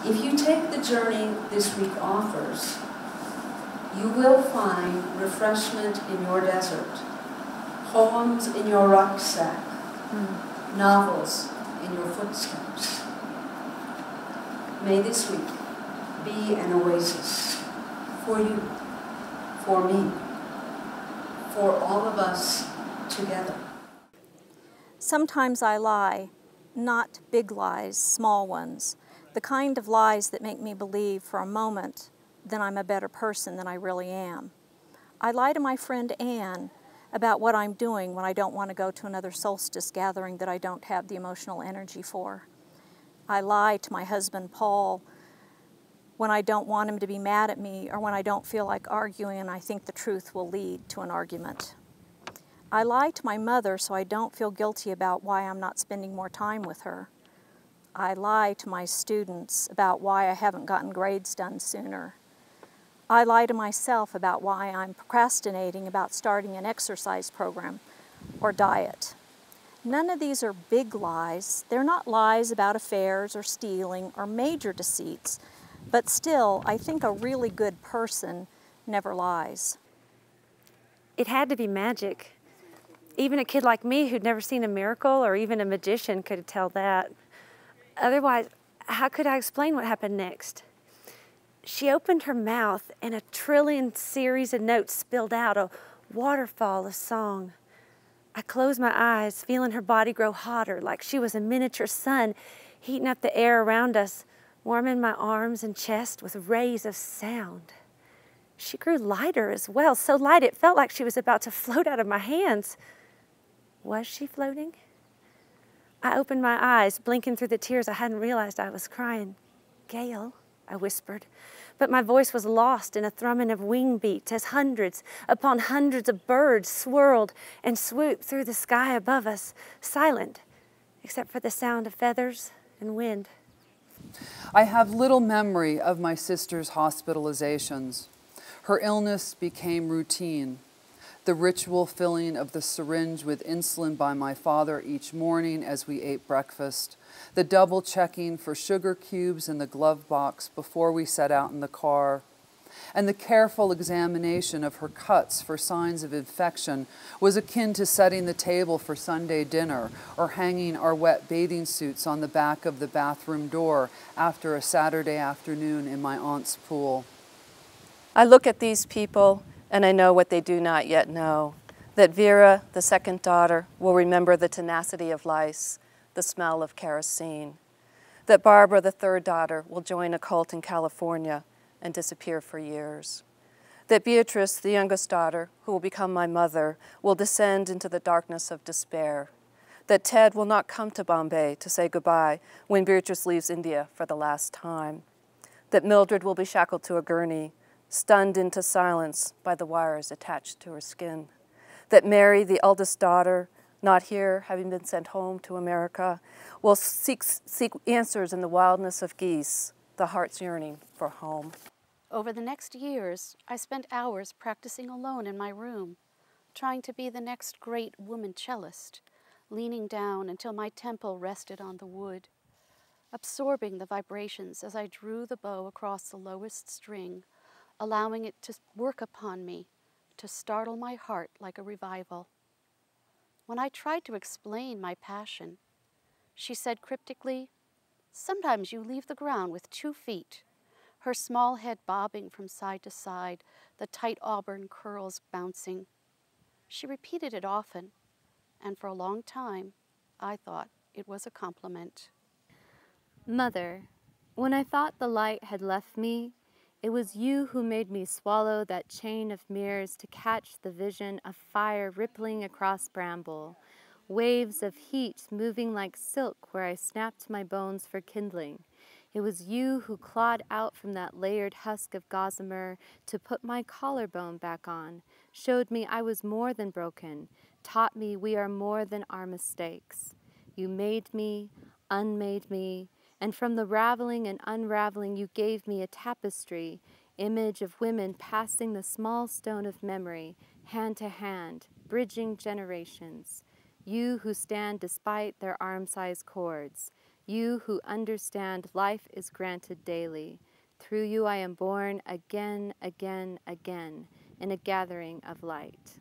If you take the journey this week offers, you will find refreshment in your desert, poems in your rucksack, novels in your footsteps. May this week be an oasis for you, for me, for all of us together. Sometimes I lie, not big lies, small ones, the kind of lies that make me believe for a moment that I'm a better person than I really am. I lie to my friend Anne about what I'm doing when I don't want to go to another solstice gathering that I don't have the emotional energy for. I lie to my husband Paul when I don't want him to be mad at me or when I don't feel like arguing and I think the truth will lead to an argument. I lie to my mother so I don't feel guilty about why I'm not spending more time with her. I lie to my students about why I haven't gotten grades done sooner. I lie to myself about why I'm procrastinating about starting an exercise program or diet. None of these are big lies. They're not lies about affairs or stealing or major deceits, but still, I think a really good person never lies. It had to be magic. Even a kid like me who'd never seen a miracle or even a magician could tell that. Otherwise, how could I explain what happened next? She opened her mouth and a trillion series of notes spilled out, a waterfall of song. I closed my eyes, feeling her body grow hotter, like she was a miniature sun, heating up the air around us, warming my arms and chest with rays of sound. She grew lighter as well, so light it felt like she was about to float out of my hands. Was she floating? I opened my eyes, blinking through the tears I hadn't realized I was crying. "Gail," I whispered, but my voice was lost in a thrumming of wing beats as hundreds upon hundreds of birds swirled and swooped through the sky above us, silent, except for the sound of feathers and wind. I have little memory of my sister's hospitalizations. Her illness became routine. The ritual filling of the syringe with insulin by my father each morning as we ate breakfast, the double checking for sugar cubes in the glove box before we set out in the car, and the careful examination of her cuts for signs of infection was akin to setting the table for Sunday dinner or hanging our wet bathing suits on the back of the bathroom door after a Saturday afternoon in my aunt's pool. I look at these people and I know what they do not yet know, that Vera, the second daughter, will remember the tenacity of lice, the smell of kerosene, that Barbara, the third daughter, will join a cult in California and disappear for years, that Beatrice, the youngest daughter, who will become my mother, will descend into the darkness of despair, that Ted will not come to Bombay to say goodbye when Beatrice leaves India for the last time, that Mildred will be shackled to a gurney, stunned into silence by the wires attached to her skin, that Mary, the eldest daughter, not here, having been sent home to America, will seek answers in the wildness of geese, the heart's yearning for home. Over the next years, I spent hours practicing alone in my room, trying to be the next great woman cellist, leaning down until my temple rested on the wood, absorbing the vibrations as I drew the bow across the lowest string, allowing it to work upon me, to startle my heart like a revival. When I tried to explain my passion, she said cryptically, "Sometimes you leave the ground with 2 feet," her small head bobbing from side to side, the tight auburn curls bouncing. She repeated it often, and for a long time, I thought it was a compliment. Mother, when I thought the light had left me, it was you who made me swallow that chain of mirrors to catch the vision of fire rippling across bramble, waves of heat moving like silk where I snapped my bones for kindling. It was you who clawed out from that layered husk of gossamer to put my collarbone back on, showed me I was more than broken, taught me we are more than our mistakes. You made me, unmade me, and from the raveling and unraveling you gave me a tapestry, image of women passing the small stone of memory, hand to hand, bridging generations. You who stand despite their arm-size cords. You who understand life is granted daily. Through you I am born again, again, again, in a gathering of light.